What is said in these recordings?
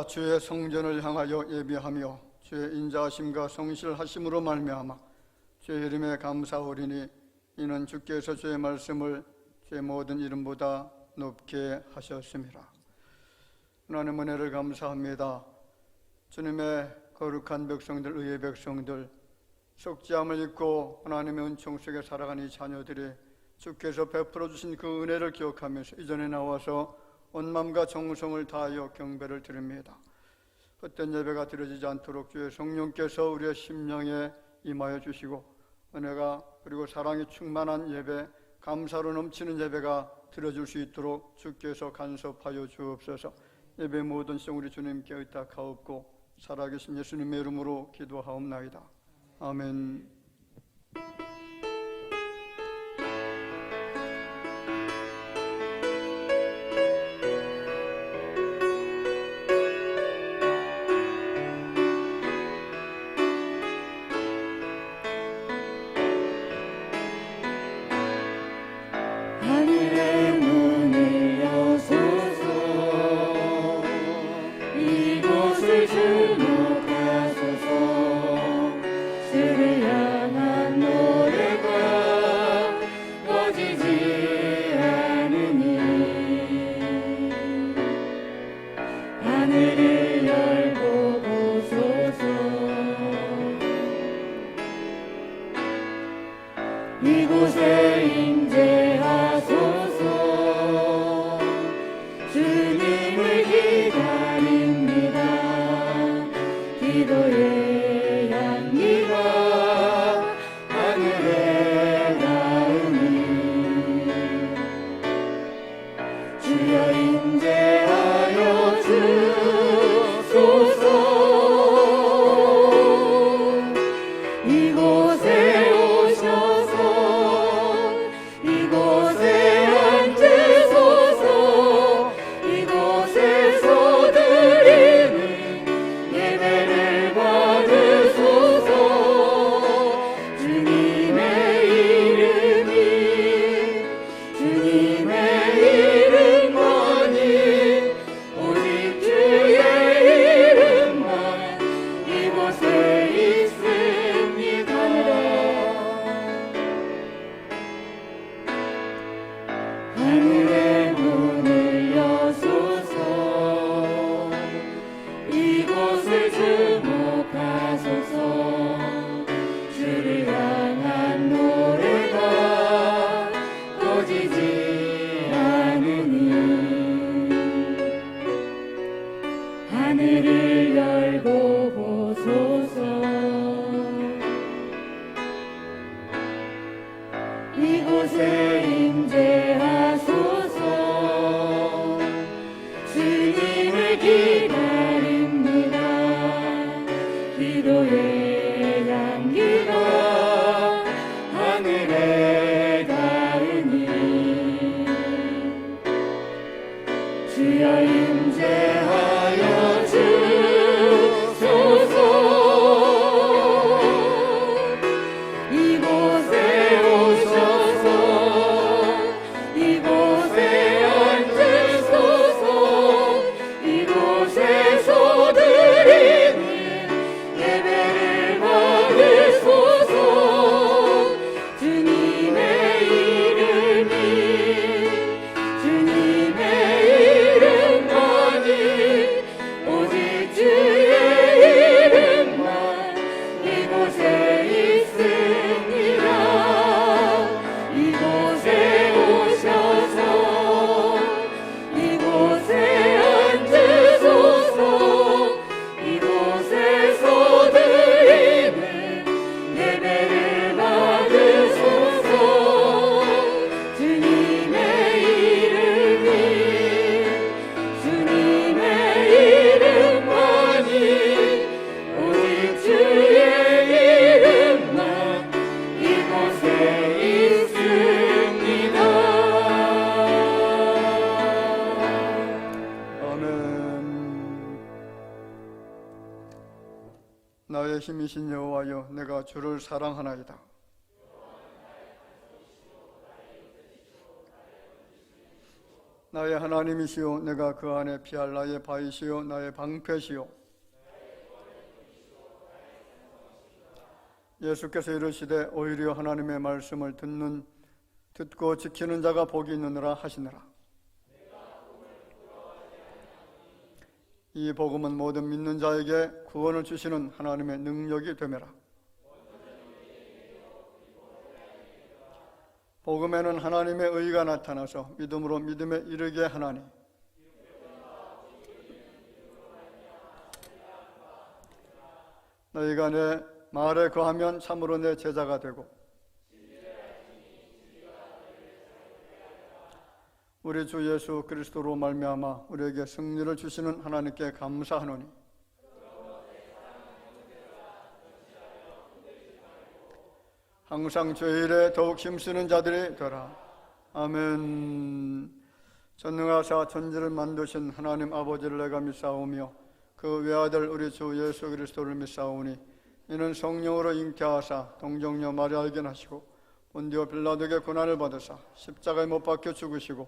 주의 성전을 향하여 예비하며 주의 인자하심과 성실하심으로 말미암아 주의 이름에 감사오리니 이는 주께서 주의 말씀을 주의 모든 이름보다 높게 하셨습니다. 하나님 은혜를 감사합니다. 주님의 거룩한 백성들, 의의 백성들, 속죄함을 입고 하나님의 은총 속에 살아가는 이 자녀들이 주께서 베풀어 주신 그 은혜를 기억하면서 이전에 나와서 온 마음과 정성을 다하여 경배를 드립니다. 헛된 예배가 드려지지 않도록 주의 성령께서 우리의 심령에 임하여 주시고 은혜가 그리고 사랑이 충만한 예배, 감사로 넘치는 예배가 드려질 수 있도록 주께서 간섭하여 주옵소서. 예배 모든 성 우리 주님께 의탁하옵고 살아계신 예수님의 이름으로 기도하옵나이다. 아멘. 이곳에 임재하소서. 주님을 기다립니다. 기도의 향기가 하늘에 닿으니 주여 임재하여 주소서. 이곳에 하늘의 문을 여소서. 이곳을 주목하소서. 주를 향한 노래가 꺼지지 않으니 하늘을 열고 보소서. 이곳에 임재하소서. 주님을 기다립니다. 기도의 향기가 하늘에 닿으니 주여 임재하여 주소서. 이곳에 오셔서 이곳에 앉으소서. 이곳에서 드리는 예배를 받으소서. 주님의 이름이 주님의 이름만이 오직 주의 이름만 이곳에 있습니다. 이곳에 오셔서 이곳에 앉으소서. 이곳에서 드리는 예배를 받으소서. 주님의 이름이 주님의 이름만이 오직 주의 이름만 이곳에 있습니다. 아멘. 나의 힘이신 여호와여, 내가 주를 사랑하나이다. 나의 하나님이시오 내가 그 안에 피할 나의 바위시오 나의 방패시오. 예수께서 이르시되 오히려 하나님의 말씀을 듣고 지키는 자가 복이 있느니라 하시느라. 이 복음은 모든 믿는 자에게 구원을 주시는 하나님의 능력이 되매라. 복음에는 하나님의 의가 나타나서 믿음으로 믿음에 이르게 하나니 너희가 내 말에 거하면 참으로 내 제자가 되고 우리 주 예수 그리스도로 말미암아 우리에게 승리를 주시는 하나님께 감사하노니 항상 죄일에 더욱 힘쓰는 자들이 되라. 아멘. 전능하사 천지를 만드신 하나님 아버지를 내가 믿사오며 그 외아들 우리 주 예수 그리스도를 믿사오니 이는 성령으로 잉태하사 동정녀 마리아에게 나시고 본디오 빌라도에게 고난을 받으사 십자가에 못 박혀 죽으시고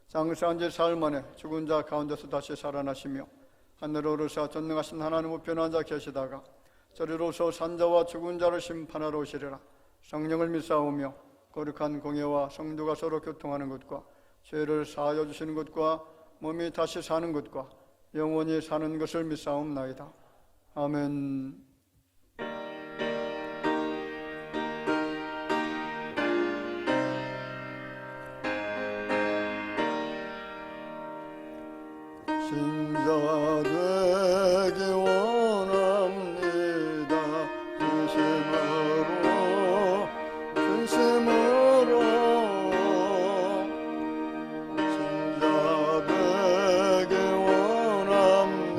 장사한 지 사흘 만에 죽은 자 가운데서 다시 살아나시며 하늘에 오르사 전능하신 하나님 우편에 앉아 계시다가 저리로서 산자와 죽은 자를 심판하러 오시리라. 성령을 믿사오며 거룩한 공예와 성도가 서로 교통하는 것과 죄를 사하여 주시는 것과 몸이 다시 사는 것과 영원히 사는 것을 믿사옵나이다. 아멘. 신자 되기 원합니다. 진심으로 신자 되기 원합니다.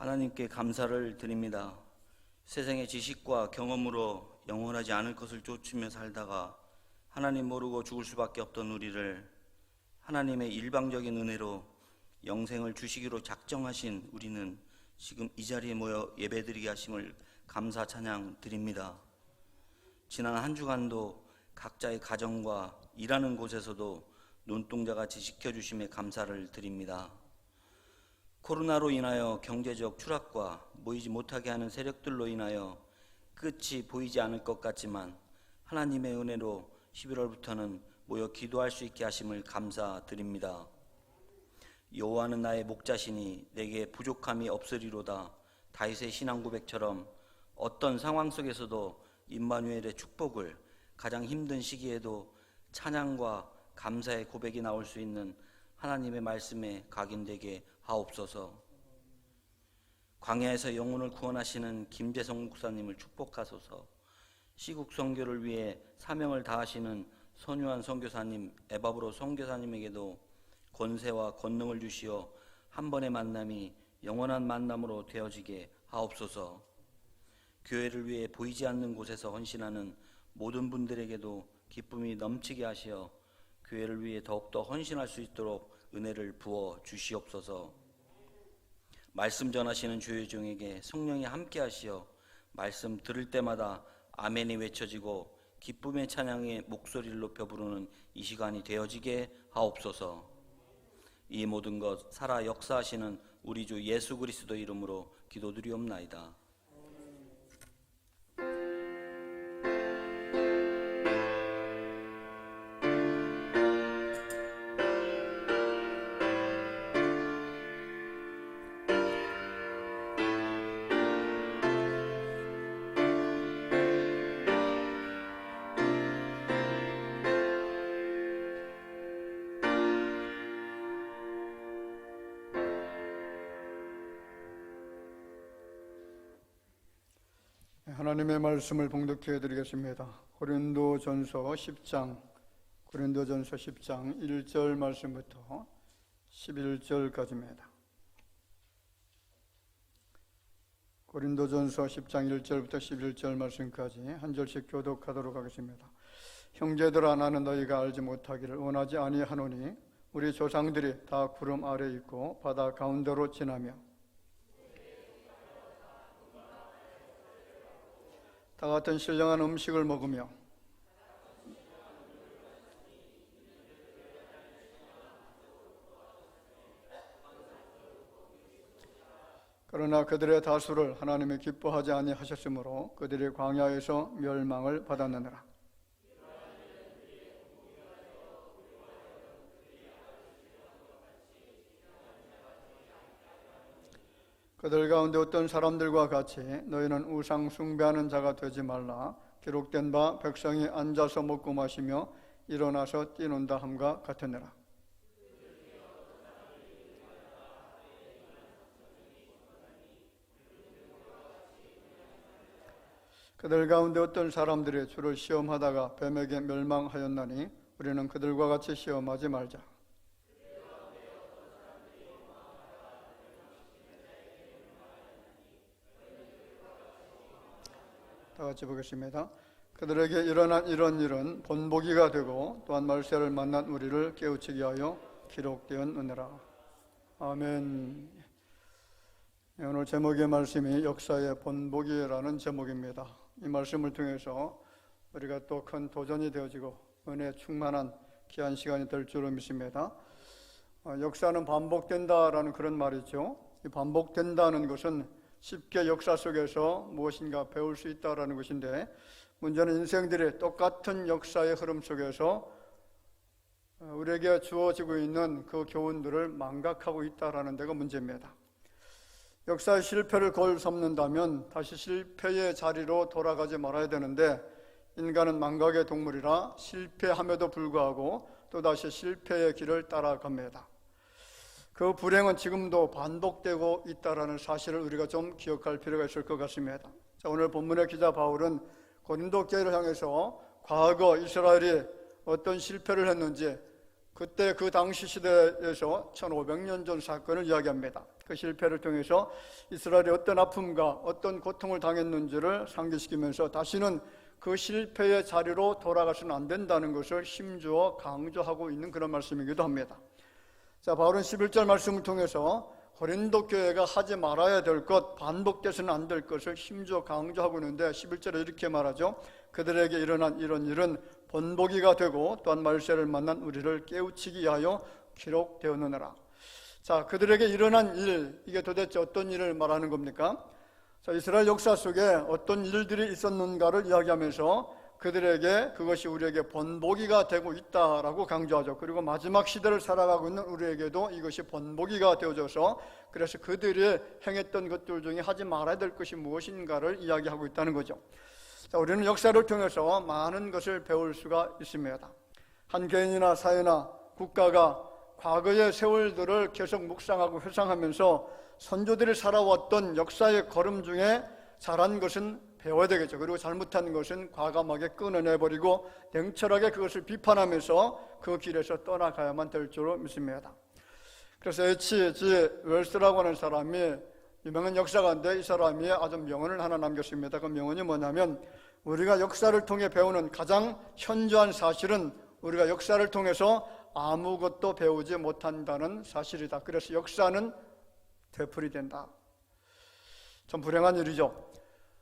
하나님께 감사를 드립니다. 세상의 지식과 경험으로 영원하지 않을 것을 쫓으며 살다가 하나님 모르고 죽을 수밖에 없던 우리를 하나님의 일방적인 은혜로 영생을 주시기로 작정하신 우리는 지금 이 자리에 모여 예배드리게 하심을 감사 찬양 드립니다. 지난 한 주간도 각자의 가정과 일하는 곳에서도 눈동자같이 지켜주심에 감사를 드립니다. 코로나로 인하여 경제적 추락과 모이지 못하게 하는 세력들로 인하여 끝이 보이지 않을 것 같지만 하나님의 은혜로 11월부터는 모여 기도할 수 있게 하심을 감사드립니다. 여호와는 나의 목자시니 내게 부족함이 없으리로다. 다윗의 신앙 고백처럼 어떤 상황 속에서도 임마누엘의 축복을 가장 힘든 시기에도 찬양과 감사의 고백이 나올 수 있는 하나님의 말씀에 각인되게 하옵소서. 광야에서 영혼을 구원하시는 김재성 목사님을 축복하소서. 시국 선교를 위해 사명을 다하시는 선유한 선교사님, 에바브로 선교사님에게도 권세와 권능을 주시어 한 번의 만남이 영원한 만남으로 되어지게 하옵소서. 교회를 위해 보이지 않는 곳에서 헌신하는 모든 분들에게도 기쁨이 넘치게 하시어 교회를 위해 더욱더 헌신할 수 있도록 은혜를 부어 주시옵소서. 말씀 전하시는 주의 종에게 성령이 함께 하시어 말씀 들을 때마다 아멘이 외쳐지고 기쁨의 찬양의 목소리를 높여 부르는 이 시간이 되어지게 하옵소서. 이 모든 것 살아 역사하시는 우리 주 예수 그리스도 이름으로 기도드리옵나이다. 하나님의 말씀을 봉독해 드리겠습니다. 고린도전서 10장 1절 말씀부터 11절까지입니다. 고린도전서 10장 1절부터 11절 말씀까지 한 절씩 교독하도록 하겠습니다. 형제들아, 나는 너희가 알지 못하기를 원하지 아니하노니 우리 조상들이 다 구름 아래 있고 바다 가운데로 지나며 다 같은 신령한 음식을 먹으며 그러나 그들의 다수를 하나님이 기뻐하지 아니하셨으므로 그들이 광야에서 멸망을 받았느니라. 그들 가운데 어떤 사람들과 같이 너희는 우상 숭배하는 자가 되지 말라. 기록된 바 백성이 앉아서 먹고 마시며 일어나서 뛰논다 함과 같으니라. 그들 가운데 어떤 사람들이 주를 시험하다가 뱀에게 멸망하였나니 우리는 그들과 같이 시험하지 말자. 다 같이 보겠습니다. 그들에게 일어난 이런 일은 본보기가 되고 또한 말세를 만난 우리를 깨우치게 하여 기록되었느니라. 아멘. 오늘 제목의 말씀이 역사의 본보기라는 제목입니다. 이 말씀을 통해서 우리가 또 큰 도전이 되어지고 은혜 충만한 귀한 시간이 될 줄로 믿습니다. 역사는 반복된다라는 그런 말이죠. 이 반복된다는 것은 쉽게 역사 속에서 무엇인가 배울 수 있다라는 것인데, 문제는 인생들이 똑같은 역사의 흐름 속에서 우리에게 주어지고 있는 그 교훈들을 망각하고 있다라는 데가 문제입니다. 역사의 실패를 거울 삼는다면 다시 실패의 자리로 돌아가지 말아야 되는데, 인간은 망각의 동물이라 실패함에도 불구하고 또다시 실패의 길을 따라갑니다. 그 불행은 지금도 반복되고 있다는 사실을 우리가 좀 기억할 필요가 있을 것 같습니다. 자, 오늘 본문의 기자 바울은 고린도 교회를 향해서 과거 이스라엘이 어떤 실패를 했는지, 그때 그 당시 시대에서 1500년 전 사건을 이야기합니다. 그 실패를 통해서 이스라엘이 어떤 아픔과 어떤 고통을 당했는지를 상기시키면서 다시는 그 실패의 자리로 돌아가서는 안 된다는 것을 힘주어 강조하고 있는 그런 말씀이기도 합니다. 자, 바울은 11절 말씀을 통해서 고린도 교회가 하지 말아야 될 것, 반복돼서는 안 될 것을 힘주어 강조하고 있는데 11절에 이렇게 말하죠. 그들에게 일어난 이런 일은 본보기가 되고 또한 말세를 만난 우리를 깨우치기 위하여 기록되었느니라. 자, 그들에게 일어난 일, 이게 도대체 어떤 일을 말하는 겁니까? 자, 이스라엘 역사 속에 어떤 일들이 있었는가를 이야기하면서 그들에게 그것이 우리에게 본보기가 되고 있다라고 강조하죠. 그리고 마지막 시대를 살아가고 있는 우리에게도 이것이 본보기가 되어져서 그래서 그들이 행했던 것들 중에 하지 말아야 될 것이 무엇인가를 이야기하고 있다는 거죠. 자, 우리는 역사를 통해서 많은 것을 배울 수가 있습니다. 한 개인이나 사회나 국가가 과거의 세월들을 계속 묵상하고 회상하면서 선조들이 살아왔던 역사의 걸음 중에 잘한 것은 배워야 되겠죠. 그리고 잘못한 것은 과감하게 끊어내버리고 냉철하게 그것을 비판하면서 그 길에서 떠나가야만 될 줄로 믿습니다. 그래서 H.G. 웰스라고 하는 사람이 유명한 역사가인데 이 사람이 아주 명언을 하나 남겼습니다. 그 명언이 뭐냐면 우리가 역사를 통해 배우는 가장 현저한 사실은 우리가 역사를 통해서 아무것도 배우지 못한다는 사실이다. 그래서 역사는 되풀이된다. 참 불행한 일이죠.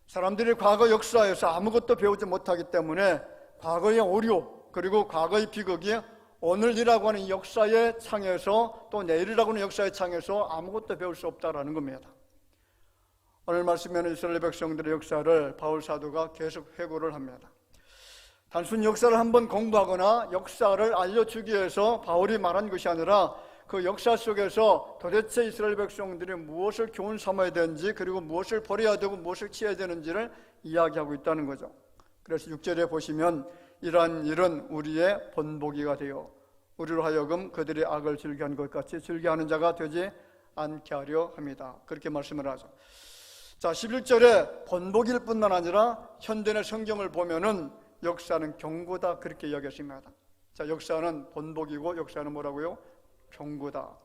사람들이 과거 역사에서 아무것도 배우지 못하기 때문에 과거의 오류 그리고 과거의 비극이 오늘이라고 하는 역사의 창에서 또 내일이라고 하는 역사의 창에서 아무것도 배울 수 없다라는 겁니다. 오늘 말씀에는 이스라엘 백성들의 역사를 바울 사도가 계속 회고를 합니다. 단순 역사를 한번 공부하거나 역사를 알려주기 위해서 바울이 말한 것이 아니라 그 역사 속에서 도대체 이스라엘 백성들이 무엇을 교훈 삼아야 되는지 그리고 무엇을 버려야 되고 무엇을 취해야 되는지를 이야기하고 있다는 거죠. 그래서 6절에 보시면 이러한 일은 우리의 본보기가 되어 우리로 하여금 그들의 악을 즐겨한 것 같이 즐겨하는 자가 되지 않게 하려 합니다. 그렇게 말씀을 하죠. 자, 11절에 본보기일 뿐만 아니라 현대의 성경을 보면은 역사는 경고다 그렇게 이야기했습니다. 자, 역사는 본보기고 역사는 뭐라고요? 경고다.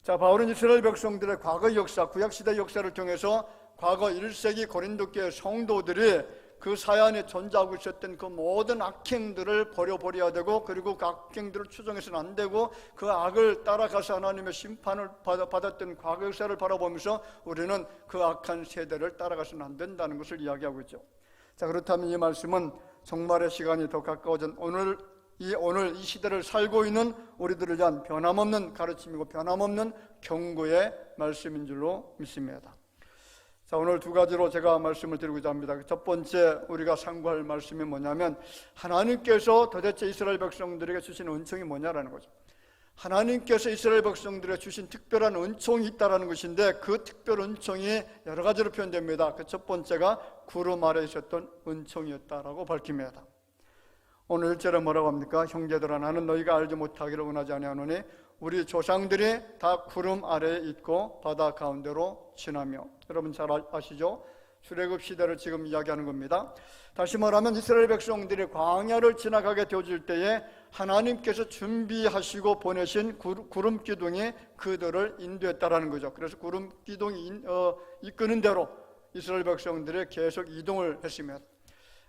자, 바울은 이스라엘 백성들의 과거 역사, 구약시대 역사를 통해서 과거 1세기 고린도 교회 성도들이 그 사안에 존재하고 있었던 그 모든 악행들을 버려버려야 되고 그리고 그 악행들을 추종해서는 안 되고 그 악을 따라가서 하나님의 심판을 받았던 과거 역사를 바라보면서 우리는 그 악한 세대를 따라가서는 안 된다는 것을 이야기하고 있죠. 자, 그렇다면 이 말씀은 종말의 시간이 더 가까워진 오늘 이 시대를 살고 있는 우리들을 위한 변함없는 가르침이고 변함없는 경고의 말씀인 줄로 믿습니다. 자, 오늘 두 가지로 제가 말씀을 드리고자 합니다. 첫 번째 우리가 상고할 말씀이 뭐냐면 하나님께서 도대체 이스라엘 백성들에게 주신 은총이 뭐냐라는 거죠. 하나님께서 이스라엘 백성들에게 주신 특별한 은총이 있다는 것인데 그 특별 은총이 여러 가지로 표현됩니다. 그 첫 번째가 구름 아래 있었던 은총이었다라고 밝힙니다. 오늘 1절에 뭐라고 합니까? 형제들아 나는 너희가 알지 못하기를 원하지 아니하노니 우리 조상들이 다 구름 아래에 있고 바다 가운데로 지나며. 여러분 잘 아시죠? 출애굽 시대를 지금 이야기하는 겁니다. 다시 말하면 이스라엘 백성들이 광야를 지나가게 되어질 때에 하나님께서 준비하시고 보내신 구름 기둥이 그들을 인도했다라는 거죠. 그래서 구름 기둥이 이끄는 대로 이스라엘 백성들이 계속 이동을 했습니다.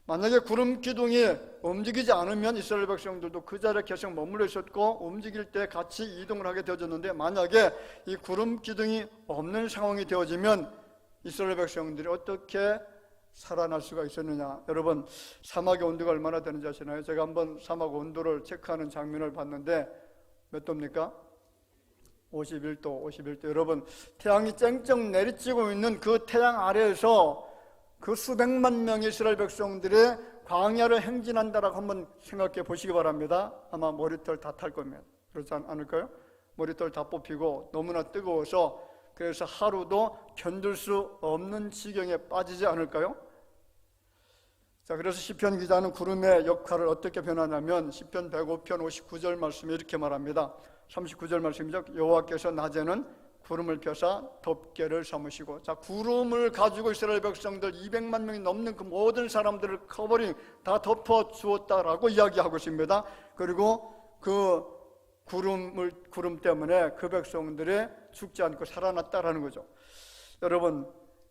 만약에 구름 기둥이 움직이지 않으면 이스라엘 백성들도 그 자리에 계속 머물러 있었고 움직일 때 같이 이동을 하게 되어졌는데 만약에 이 구름 기둥이 없는 상황이 되어지면 이스라엘 백성들이 어떻게 살아날 수가 있었느냐. 여러분 사막의 온도가 얼마나 되는지 아시나요? 제가 한번 사막 온도를 체크하는 장면을 봤는데 몇 도입니까? 51도. 여러분 태양이 쨍쨍 내리쬐고 있는 그 태양 아래에서 그 수백만 명의 이스라엘 백성들이 광야를 행진한다라고 한번 생각해 보시기 바랍니다. 아마 머리털 다 탈 겁니다. 그렇지 않을까요? 머리털 다 뽑히고 너무나 뜨거워서 그래서 하루도 견딜 수 없는 지경에 빠지지 않을까요? 자, 그래서 시편 기자는 구름의 역할을 어떻게 변하냐면 시편 105편 59절 말씀에 이렇게 말합니다. 39절 말씀이죠. 여호와께서 낮에는 구름을 펴사 덮개를 삼으시고. 자, 구름을 가지고 이스라엘 백성들 200만 명이 넘는 그 모든 사람들을 커버링 다 덮어 주었다라고 이야기하고 있습니다. 그리고 그 구름 때문에 그 백성들이 죽지 않고 살아났다라는 거죠. 여러분,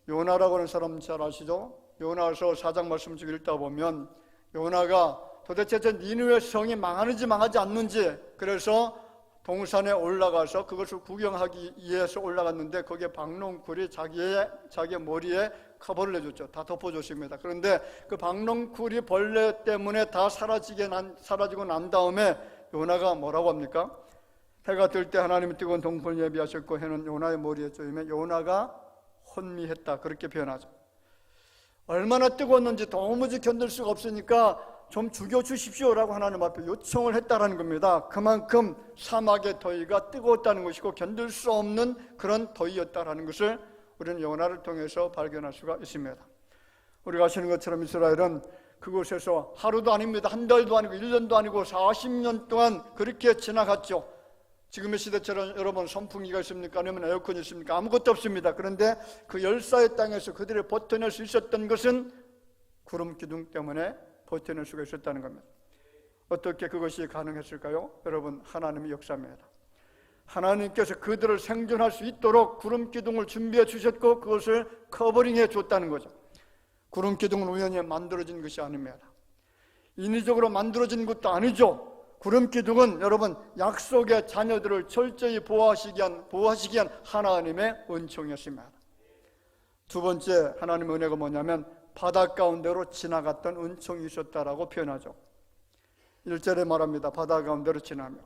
요나라고 하는 사람 잘 아시죠? 요나서 4장 말씀 쭉 읽다 보면 요나가 도대체 저 니느웨 성이 망하는지 망하지 않는지, 그래서 동산에 올라가서 그것을 구경하기 위해서 올라갔는데 거기에 박농쿨이 자기의 머리에 커버를 해줬죠. 다 덮어줬습니다. 그런데 그 박농쿨이 벌레 때문에 다 사라지고 난 다음에 요나가 뭐라고 합니까? 해가 뜰 때 하나님이 뜨거운 동풍을 예비하셨고 해는 요나의 머리에 쪼이면 요나가 혼미했다, 그렇게 표현하죠. 얼마나 뜨거웠는지 도무지 견딜 수가 없으니까 좀 죽여주십시오라고 하나님 앞에 요청을 했다라는 겁니다. 그만큼 사막의 더위가 뜨거웠다는 것이고 견딜 수 없는 그런 더위였다라는 것을 우리는 요나를 통해서 발견할 수가 있습니다. 우리가 아시는 것처럼 이스라엘은 그곳에서 하루도 아닙니다. 한 달도 아니고 1년도 아니고 40년 동안 그렇게 지나갔죠. 지금의 시대처럼 여러분 선풍기가 있습니까? 아니면 에어컨이 있습니까? 아무것도 없습니다. 그런데 그 열사의 땅에서 그들이 버텨낼 수 있었던 것은 구름 기둥 때문에 버텨낼 수가 있었다는 겁니다. 어떻게 그것이 가능했을까요? 여러분, 하나님의 역사입니다. 하나님께서 그들을 생존할 수 있도록 구름 기둥을 준비해 주셨고 그것을 커버링해 줬다는 거죠. 구름 기둥은 우연히 만들어진 것이 아닙니다. 인위적으로 만들어진 것도 아니죠. 구름 기둥은 여러분 약속의 자녀들을 철저히 보호하시기 위한 하나님의 은총이었습니다. 두 번째 하나님의 은혜가 뭐냐면 바다 가운데로 지나갔던 은총이 있었다라고 표현하죠. 1절에 말합니다. 바다 가운데로 지나며.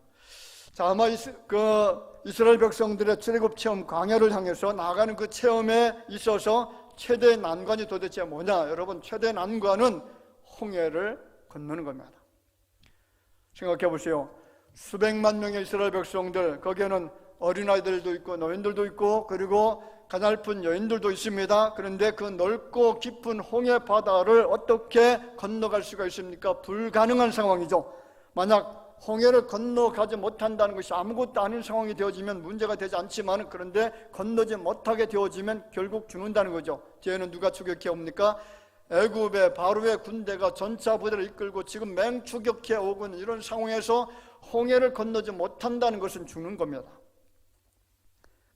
자, 아마 이스라엘 백성들의 출애굽 체험, 광야를 향해서 나아가는 그 체험에 있어서 최대의 난관이 도대체 뭐냐? 여러분, 최대의 난관은 홍해를 건너는 겁니다. 생각해 보세요. 수백만 명의 이스라엘 백성들, 거기에는 어린아이들도 있고 노인들도 있고 그리고 가냘픈 여인들도 있습니다. 그런데 그 넓고 깊은 홍해 바다를 어떻게 건너갈 수가 있습니까? 불가능한 상황이죠. 만약 홍해를 건너가지 못한다는 것이 아무것도 아닌 상황이 되어지면 문제가 되지 않지만, 그런데 건너지 못하게 되어지면 결국 죽는다는 거죠. 뒤에는 누가 추격해 옵니까? 애굽의 바로의 군대가 전차 부대를 이끌고 지금 맹추격해 오고 있는 이런 상황에서 홍해를 건너지 못한다는 것은 죽는 겁니다.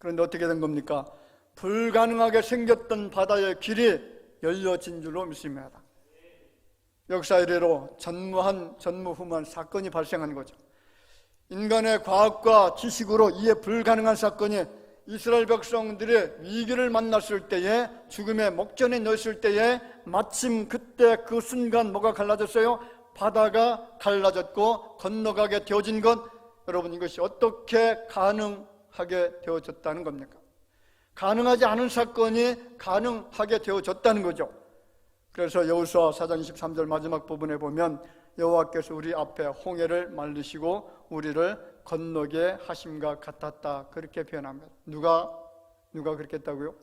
그런데 어떻게 된 겁니까? 불가능하게 생겼던 바다의 길이 열려진 줄로 믿습니다. 역사 이래로 전무후무한 사건이 발생한 거죠. 인간의 과학과 지식으로 이해 불가능한 사건이 이스라엘 백성들의 위기를 만났을 때에, 죽음의 목전에 놓였을 때에 마침 그때 그 순간 뭐가 갈라졌어요? 바다가 갈라졌고 건너가게 되어진 것. 여러분, 이것이 어떻게 가능하게 되어졌다는 겁니까? 가능하지 않은 사건이 가능하게 되어졌다는 거죠. 그래서 여호수아 4장 23절 마지막 부분에 보면 여호와께서 우리 앞에 홍해를 말리시고 우리를 건너게 하심과 같았다, 그렇게 표현합니다. 누가 그렇게 했다고요?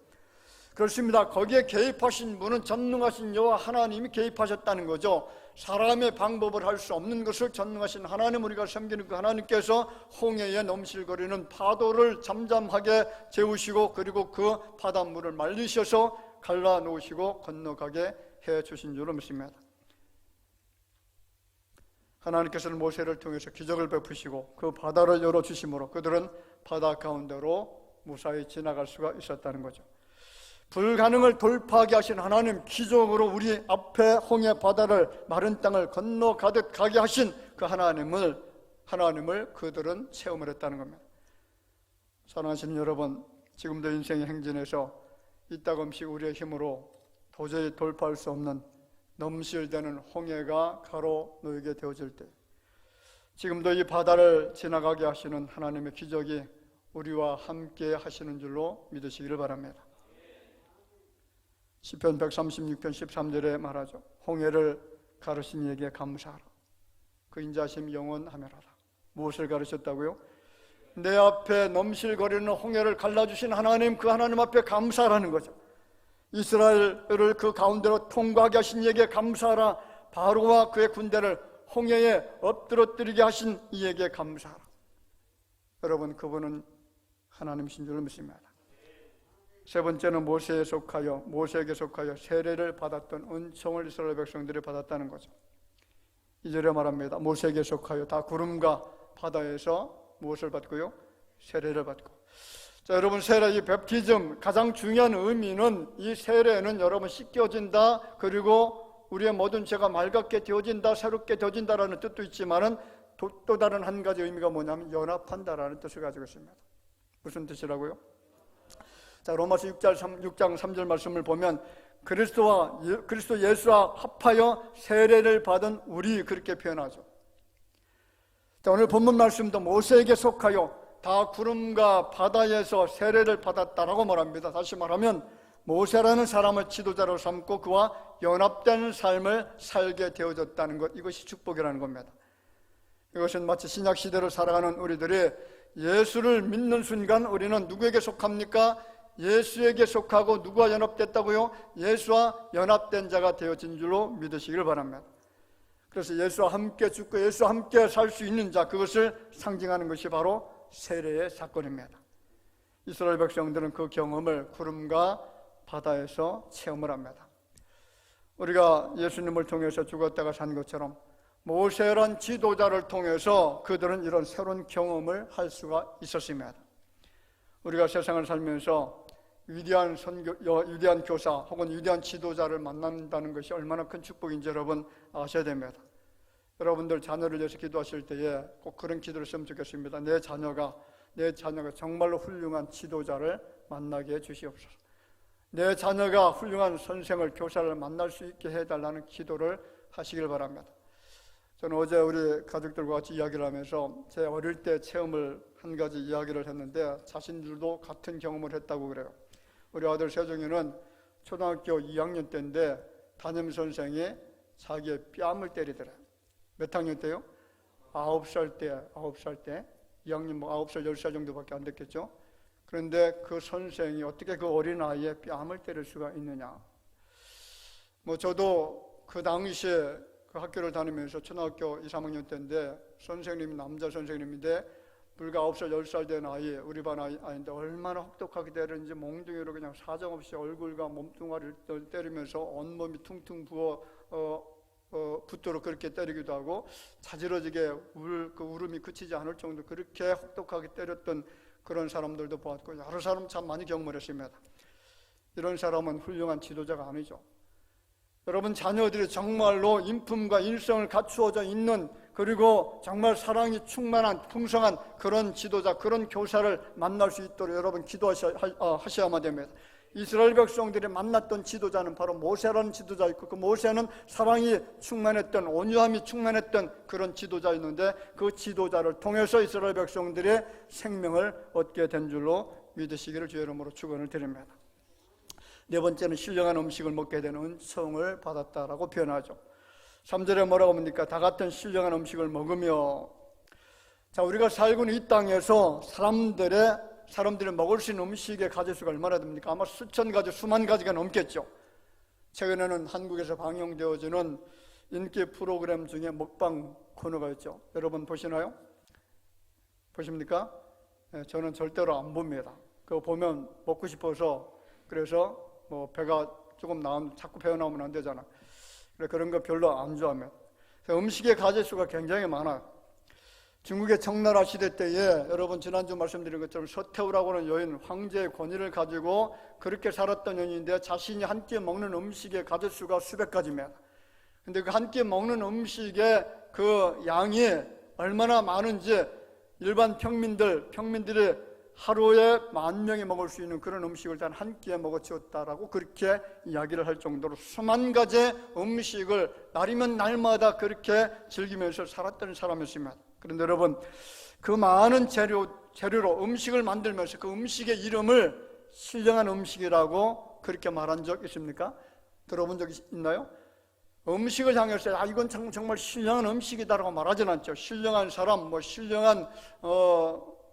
그렇습니다. 거기에 개입하신 분은 전능하신 여호와 하나님이 개입하셨다는 거죠. 사람의 방법을 할 수 없는 것을 전능하신 하나님, 우리가 섬기는 그 하나님께서 홍해에 넘실거리는 파도를 잠잠하게 재우시고 그리고 그 바닷물을 말리셔서 갈라놓으시고 건너가게 해주신 줄로 믿습니다. 하나님께서는 모세를 통해서 기적을 베푸시고 그 바다를 열어주심으로 그들은 바다 가운데로 무사히 지나갈 수가 있었다는 거죠. 불가능을 돌파하게 하신 하나님, 기적으로 우리 앞에 홍해 바다를, 마른 땅을 건너가듯 가게 하신 그 하나님을 그들은 체험을 했다는 겁니다. 사랑하시는 여러분, 지금도 인생의 행진에서 이따금씩 우리의 힘으로 도저히 돌파할 수 없는 넘실대는 홍해가 가로놓이게 되어질 때, 지금도 이 바다를 지나가게 하시는 하나님의 기적이 우리와 함께 하시는 줄로 믿으시기를 바랍니다. 시편 136편 13절에 말하죠. 홍해를 가르신 이에게 감사하라. 그 인자심 영원하며라라. 무엇을 가르쳤다고요? 내 앞에 넘실거리는 홍해를 갈라주신 하나님, 그 하나님 앞에 감사하라는 거죠. 이스라엘을 그 가운데로 통과하게 하신 이에게 감사하라. 바로와 그의 군대를 홍해에 엎드러뜨리게 하신 이에게 감사하라. 여러분, 그분은 하나님이신 줄 믿습니다. 세 번째는 모세에게 속하여 세례를 받았던 은총을 이스라엘 백성들이 받았다는 거죠. 2절에 말합니다. 모세에게 속하여, 다 구름과 바다에서 무엇을 받고요? 세례를 받고. 자, 여러분, 세례, 이 베프티즘 가장 중요한 의미는, 이 세례는 여러분 씻겨진다, 그리고 우리의 모든 죄가 맑게 되어진다, 새롭게 되어진다라는 뜻도 있지만은 또 다른 한 가지 의미가 뭐냐면 연합한다라는 뜻을 가지고 있습니다. 무슨 뜻이라고요? 자, 로마서 6장 3절 말씀을 보면 그리스도 예수와 합하여 세례를 받은 우리, 그렇게 표현하죠. 자, 오늘 본문 말씀도 모세에게 속하여 다 구름과 바다에서 세례를 받았다라고 말합니다. 다시 말하면 모세라는 사람을 지도자로 삼고 그와 연합된 삶을 살게 되어졌다는 것, 이것이 축복이라는 겁니다. 이것은 마치 신약 시대를 살아가는 우리들이 예수를 믿는 순간 우리는 누구에게 속합니까? 예수에게 속하고 누구와 연합됐다고요? 예수와 연합된 자가 되어진 줄로 믿으시길 바랍니다. 그래서 예수와 함께 죽고 예수와 함께 살 수 있는 자, 그것을 상징하는 것이 바로 세례의 사건입니다. 이스라엘 백성들은 그 경험을 구름과 바다에서 체험을 합니다. 우리가 예수님을 통해서 죽었다가 산 것처럼 모세란 지도자를 통해서 그들은 이런 새로운 경험을 할 수가 있었습니다. 우리가 세상을 살면서 위대한 교사 혹은 위대한 지도자를 만난다는 것이 얼마나 큰 축복인지 여러분 아셔야 됩니다. 여러분들 자녀를 위해서 기도하실 때에 꼭 그런 기도를 했으면 좋겠습니다. 내 자녀가 정말로 훌륭한 지도자를 만나게 해주시옵소서. 내 자녀가 훌륭한 선생을, 교사를 만날 수 있게 해달라는 기도를 하시길 바랍니다. 저는 어제 우리 가족들과 같이 이야기를 하면서 제 어릴 때 체험을 한 가지 이야기를 했는데 자신들도 같은 경험을 했다고 그래요. 우리 아들 세종이는 초등학교 2학년 때인데 담임선생이 자기의 뺨을 때리더래요. 몇 학년 때요? 9살 때 2학년 9살 10살 정도밖에 안 됐겠죠. 그런데 그 선생이 어떻게 그 어린아이의 뺨을 때릴 수가 있느냐. 저도 그 당시에 그 학교를 다니면서 초등학교 2, 3학년 때인데 선생님이 남자 선생님인데 불과 9살, 10살 된 아이, 우리 반 아이인데 얼마나 혹독하게 때리는지 몽둥이로 그냥 사정없이 얼굴과 몸뚱아리를 때리면서 온몸이 퉁퉁 부어 붓도록 그렇게 때리기도 하고 자지러지게 그 울음이 그치지 않을 정도 그렇게 혹독하게 때렸던 그런 사람들도 보았고 여러 사람 참 많이 경험을 했습니다. 이런 사람은 훌륭한 지도자가 아니죠. 여러분 자녀들이 정말로 인품과 일성을 갖추어져 있는, 그리고 정말 사랑이 충만한 풍성한 그런 지도자, 그런 교사를 만날 수 있도록 여러분 기도하셔야만 됩니다. 이스라엘 백성들이 만났던 지도자는 바로 모세라는 지도자였고 그 모세는 사랑이 충만했던, 온유함이 충만했던 그런 지도자였는데 그 지도자를 통해서 이스라엘 백성들이 생명을 얻게 된 줄로 믿으시기를 주의 이름으로 축원을 드립니다. 네 번째는 신령한 음식을 먹게 되는 은총을 받았다라고 표현하죠. 3절에 뭐라고 합니까? 다 같은 신령한 음식을 먹으며. 자, 우리가 살고 있는 이 땅에서 사람들이 먹을 수 있는 음식의 가지수가 얼마나 됩니까? 아마 수천 가지, 수만 가지가 넘겠죠. 최근에는 한국에서 방영되어지는 인기 프로그램 중에 먹방 코너가 있죠. 여러분 보시나요? 보십니까? 네, 저는 절대로 안 봅니다. 그거 보면 먹고 싶어서, 그래서 배가 조금 나오면 자꾸 배가 나오면 안 되잖아. 그런 거 별로 안 좋아합니다. 음식의 가지수가 굉장히 많아요. 중국의 청나라 시대 때에 여러분 지난주 말씀드린 것처럼 서태후라고 하는 여인, 황제의 권위를 가지고 그렇게 살았던 여인인데 자신이 한 끼 먹는 음식의 가지수가 수백 가지입니다. 근데 그 한 끼 먹는 음식의 그 양이 얼마나 많은지 일반 평민들이 하루에 10,000명이 먹을 수 있는 그런 음식을 단 한 끼에 먹어치웠다라고 그렇게 이야기를 할 정도로 수만 가지 음식을 날이면 날마다 그렇게 즐기면서 살았던 사람이었습니다. 그런데 여러분 그 많은 재료로 음식을 만들면서 그 음식의 이름을 신령한 음식이라고 그렇게 말한 적 있습니까? 들어본 적 있나요? 음식을 향해서 이건 정말 신령한 음식이다라고 말하지는 않죠. 신령한 사람, 신령한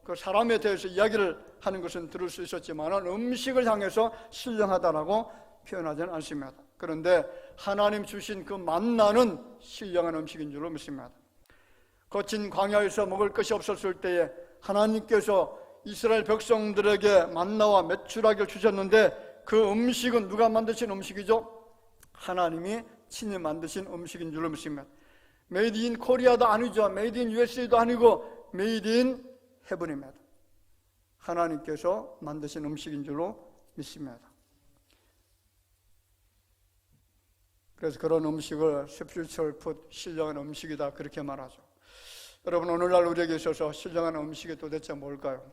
그 사람에 대해서 이야기를 하는 것은 들을 수 있었지만 음식을 향해서 신령하다라고 표현하지는 않습니다. 그런데 하나님 주신 그 만나는 신령한 음식인 줄로 믿습니다. 거친 광야에서 먹을 것이 없었을 때에 하나님께서 이스라엘 백성들에게 만나와 메추라기를 주셨는데 그 음식은 누가 만드신 음식이죠? 하나님이 친히 만드신 음식인 줄로 믿습니다. 메이드 인 코리아도 아니죠. 메이드 인 USA도 아니고 메이드 인 해븐입니다. 하나님께서 만드신 음식인 줄로 믿습니다. 그래서 그런 음식을 spiritual food, 신령한 음식이다 그렇게 말하죠. 여러분, 오늘날 우리에게 있어서 신령한 음식이 도대체 뭘까요?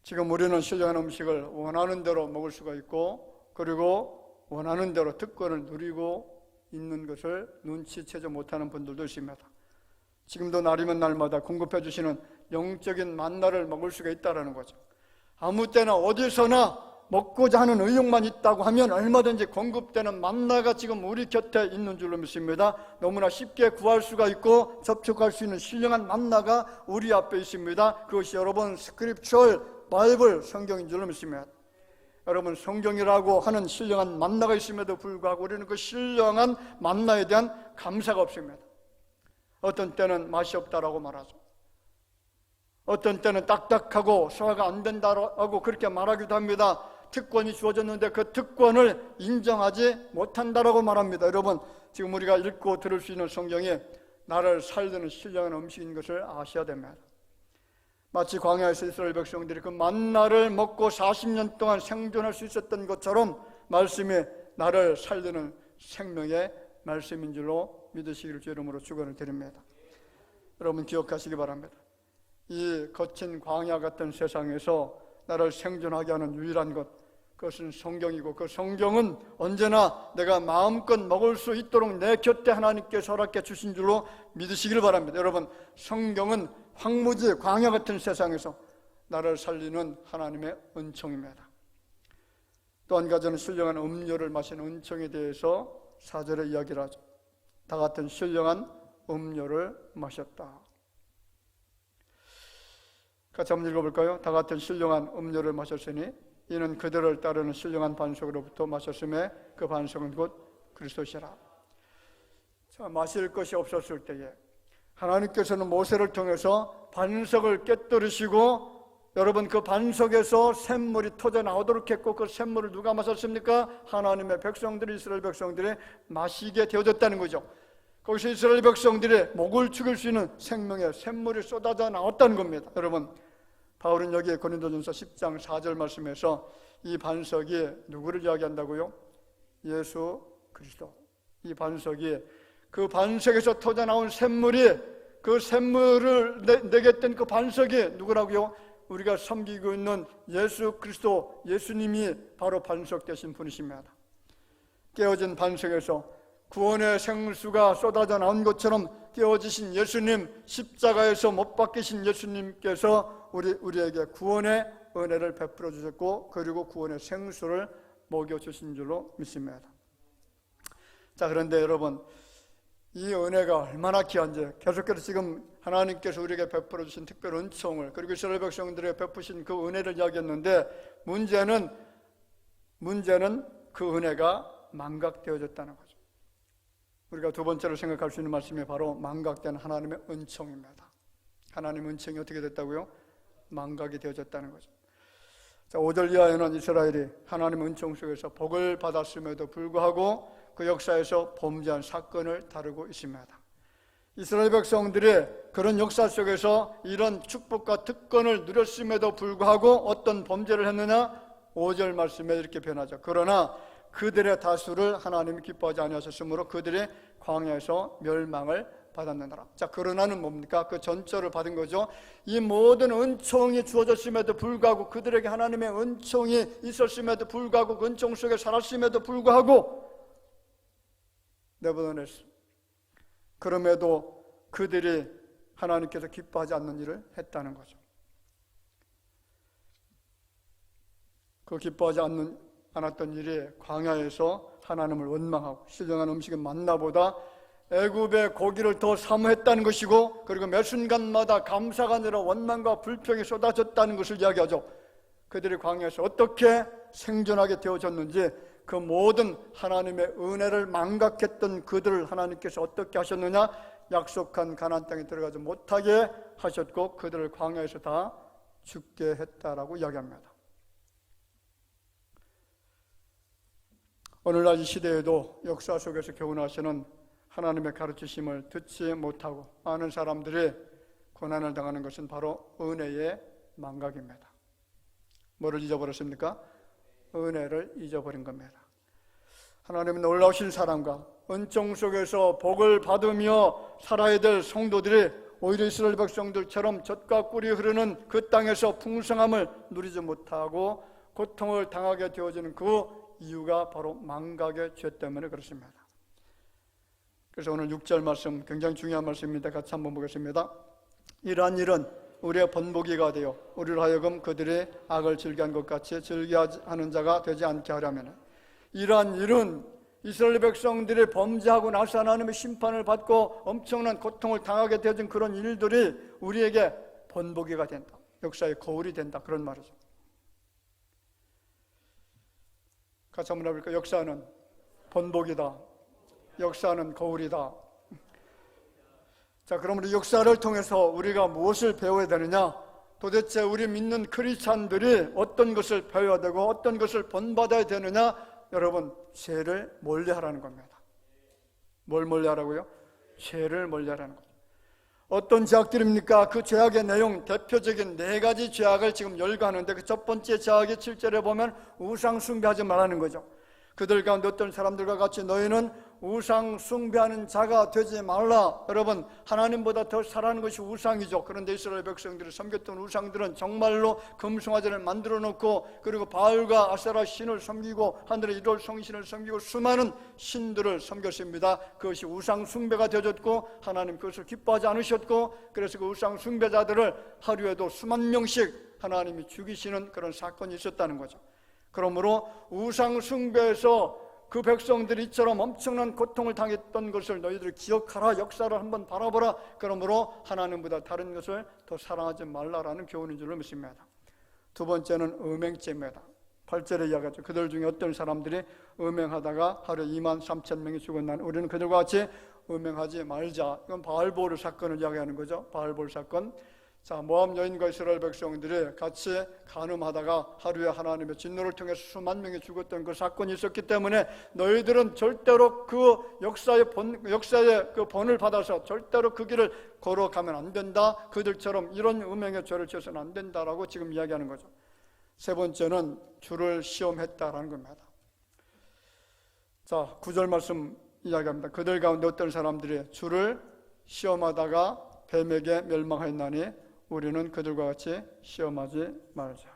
지금 우리는 신령한 음식을 원하는 대로 먹을 수가 있고, 그리고 원하는 대로 특권을 누리고 있는 것을 눈치채지 못하는 분들도 있습니다. 지금도 날이면 날마다 공급해 주시는 영적인 만나를 먹을 수가 있다는 거죠. 아무 때나 어디서나 먹고자 하는 의욕만 있다고 하면 얼마든지 공급되는 만나가 지금 우리 곁에 있는 줄로 믿습니다. 너무나 쉽게 구할 수가 있고 접촉할 수 있는 신령한 만나가 우리 앞에 있습니다. 그것이 여러분 스크립처럴 바이블 성경인 줄로 믿습니다. 여러분, 성경이라고 하는 신령한 만나가 있음에도 불구하고 우리는 그 신령한 만나에 대한 감사가 없습니다. 어떤 때는 맛이 없다라고 말하죠. 어떤 때는 딱딱하고 소화가 안 된다라고 그렇게 말하기도 합니다. 특권이 주어졌는데 그 특권을 인정하지 못한다라고 말합니다. 여러분, 지금 우리가 읽고 들을 수 있는 성경이 나를 살리는 신령한 음식인 것을 아셔야 됩니다. 마치 광야에서 이스라엘 백성들이 그 만나를 먹고 40년 동안 생존할 수 있었던 것처럼 말씀이 나를 살리는 생명의 말씀인 줄로 믿으시기를 주 이름으로 축원을 드립니다. 여러분, 기억하시기 바랍니다. 이 거친 광야 같은 세상에서 나를 생존하게 하는 유일한 것, 그것은 성경이고, 그 성경은 언제나 내가 마음껏 먹을 수 있도록 내 곁에 하나님께서 허락해 주신 줄로 믿으시기를 바랍니다. 여러분, 성경은 황무지 광야 같은 세상에서 나를 살리는 하나님의 은총입니다. 또 한 가지는 신령한 음료를 마시는 은총에 대해서 4절에 이야기를 하죠. 다 같은 신령한 음료를 마셨다. 같이 한번 읽어볼까요? 다 같은 신령한 음료를 마셨으니 이는 그들을 따르는 신령한 반석으로부터 마셨음에 그 반석은 곧 그리스도시라. 자, 마실 것이 없었을 때에 하나님께서는 모세를 통해서 반석을 깨뜨리시고, 여러분, 그 반석에서 샘물이 터져 나오도록 했고, 그 샘물을 누가 마셨습니까? 하나님의 백성들이, 이스라엘 백성들이 마시게 되어졌다는 거죠. 거기서 이스라엘 백성들의 목을 죽일 수 있는 생명의 샘물이 쏟아져 나왔다는 겁니다. 여러분, 바울은 여기에 고린도전서 10장 4절 말씀에서 이 반석이 누구를 이야기한다고요? 예수 그리스도. 이 반석이, 그 반석에서 터져 나온 샘물이, 그 샘물을 내게 했던 그 반석이 누구라고요? 우리가 섬기고 있는 예수 그리스도, 예수님이 바로 반석 되신 분이십니다. 깨어진 반석에서 구원의 생수가 쏟아져 나온 것처럼 깨어지신 예수님, 십자가에서 못 박히신 예수님께서 우리에게 구원의 은혜를 베풀어 주셨고, 그리고 구원의 생수를 먹여주신 줄로 믿습니다. 자, 그런데 여러분, 이 은혜가 얼마나 귀한지, 계속해서 지금 하나님께서 우리에게 베풀어 주신 특별 은총을, 그리고 이스라엘 백성들에게 베푸신 그 은혜를 이야기했는데, 문제는 그 은혜가 망각되어졌다는 거죠. 우리가 두 번째로 생각할 수 있는 말씀이 바로 망각된 하나님의 은총입니다. 하나님의 은총이 어떻게 됐다고요? 망각이 되어졌다는 거죠. 자, 5절 이하에는 이스라엘이 하나님의 은총 속에서 복을 받았음에도 불구하고 그 역사에서 범죄한 사건을 다루고 있습니다. 이스라엘 백성들이 그런 역사 속에서 이런 축복과 특권을 누렸음에도 불구하고 어떤 범죄를 했느냐? 5절 말씀에 이렇게 변하죠. 그러나 그들의 다수를 하나님이 기뻐하지 아니하셨으므로 그들이 광야에서 멸망을 받았느니라. 자, 그러나는 뭡니까? 그 전절을 받은 거죠. 이 모든 은총이 주어졌음에도 불구하고, 그들에게 하나님의 은총이 있었음에도 불구하고, 그 은총 속에 살았음에도 불구하고 내버려냈어. 그럼에도 그들이 하나님께서 기뻐하지 않는 일을 했다는 거죠. 그 기뻐하지 않았던 일이 광야에서 하나님을 원망하고, 신령한 음식은 만나보다 애굽의 고기를 더 사모했다는 것이고, 그리고 매 순간마다 감사가 아니라 원망과 불평이 쏟아졌다는 것을 이야기하죠. 그들이 광야에서 어떻게 생존하게 되어졌는지, 그 모든 하나님의 은혜를 망각했던 그들을 하나님께서 어떻게 하셨느냐? 약속한 가나안 땅에 들어가지 못하게 하셨고, 그들을 광야에서 다 죽게 했다라고 이야기합니다. 오늘날 이 시대에도 역사 속에서 교훈하시는 하나님의 가르치심을 듣지 못하고 많은 사람들이 고난을 당하는 것은 바로 은혜의 망각입니다. 뭐를 잊어버렸습니까? 은혜를 잊어버린 겁니다. 하나님의 놀라우신 사랑과 은총 속에서 복을 받으며 살아야 될 성도들이 오히려 이스라엘 백성들처럼 젖과 꿀이 흐르는 그 땅에서 풍성함을 누리지 못하고 고통을 당하게 되어지는 그 이유가 바로 망각의 죄 때문에 그렇습니다. 그래서 오늘 6절 말씀 굉장히 중요한 말씀입니다. 같이 한번 보겠습니다. 이러한 일은 우리의 본보기가 되어 우리를 하여금 그들이 악을 즐겨한 것 같이 즐겨하는 자가 되지 않게 하려면, 이러한 일은 이스라엘 백성들이 범죄하고 나서 하나님의 심판을 받고 엄청난 고통을 당하게 되어진 그런 일들이 우리에게 본보기가 된다, 역사의 거울이 된다, 그런 말이죠. 같이 한번 해볼까요? 역사는 본보기다, 역사는 거울이다. 자, 그럼 우리 역사를 통해서 우리가 무엇을 배워야 되느냐? 도대체 우리 믿는 크리스찬들이 어떤 것을 배워야 되고 어떤 것을 본받아야 되느냐? 여러분, 죄를 멀리하라는 겁니다. 뭘 멀리하라고요? 죄를 멀리하라는 거죠. 어떤 죄악들입니까? 그 죄악의 내용, 대표적인 4가지 죄악을 지금 열거하는데, 그 첫 번째 죄악이 7절에 보면 우상 숭배하지 말라는 거죠. 그들 가운데 어떤 사람들과 같이 너희는 우상 숭배하는 자가 되지 말라. 여러분, 하나님보다 더 사랑하는 것이 우상이죠. 그런데 이스라엘 백성들이 섬겼던 우상들은 정말로 금송아지를 만들어 놓고, 그리고 바알과 아세라 신을 섬기고 하늘의 1월 성신을 섬기고 수많은 신들을 섬겼습니다. 그것이 우상 숭배가 되어졌고 하나님 그것을 기뻐하지 않으셨고, 그래서 그 우상 숭배자들을 하루에도 수만 명씩 하나님이 죽이시는 그런 사건이 있었다는 거죠. 그러므로 우상 숭배에서 그 백성들이 이처럼 엄청난 고통을 당했던 것을 너희들이 기억하라, 역사를 한번 바라보라. 그러므로 하나님보다 다른 것을 더 사랑하지 말라라는 교훈인 줄 믿습니다. 두 번째는 음행죄입니다. 8절에 이야기하죠. 그들 중에 어떤 사람들이 음행하다가 하루에 23,000명이 죽었나니 우리는 그들과 같이 음행하지 말자. 이건 바알보르 사건을 이야기하는 거죠. 바알보르 사건. 자, 모압 여인과 이스라엘 백성들이 같이 간음하다가 하루에 하나님의 진노를 통해서 수만 명이 죽었던 그 사건이 있었기 때문에 너희들은 절대로 그 역사의 그 본을 받아서 절대로 그 길을 걸어가면 안 된다. 그들처럼 이런 음행의 죄를 지어서는 안 된다라고 지금 이야기하는 거죠. 세 번째는 주를 시험했다라는 겁니다. 자, 9절 말씀 이야기합니다. 그들 가운데 어떤 사람들이 주를 시험하다가 뱀에게 멸망하였나니 우리는 그들과 같이 시험하지 말자.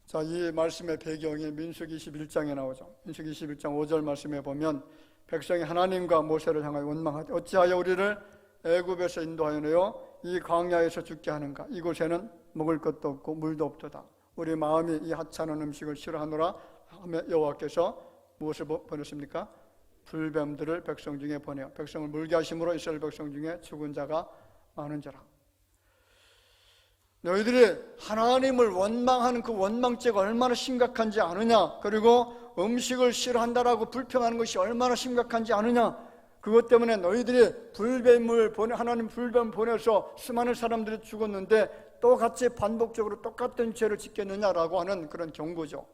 자, 이 말씀의 배경이 민수기 21장에 나오죠. 민수기 21장 5절 말씀에 보면 백성이 하나님과 모세를 향하여 원망하되 어찌하여 우리를 애굽에서 인도하여내어 이 광야에서 죽게 하는가? 이곳에는 먹을 것도 없고 물도 없도다. 우리 마음이 이 하찮은 음식을 싫어하노라 하며 여호와께서 무엇을 보냈습니까? 불뱀들을 백성 중에 보내어 백성을 물게 하심으로 이스라엘 백성 중에 죽은 자가 많은지라. 너희들이 하나님을 원망하는 그 원망죄가 얼마나 심각한지 아느냐? 그리고 음식을 싫어한다라고 불평하는 것이 얼마나 심각한지 아느냐? 그것 때문에 너희들이 하나님 불뱀 보내서 수많은 사람들이 죽었는데 또 같이 반복적으로 똑같은 죄를 짓겠느냐라고 하는 그런 경고죠.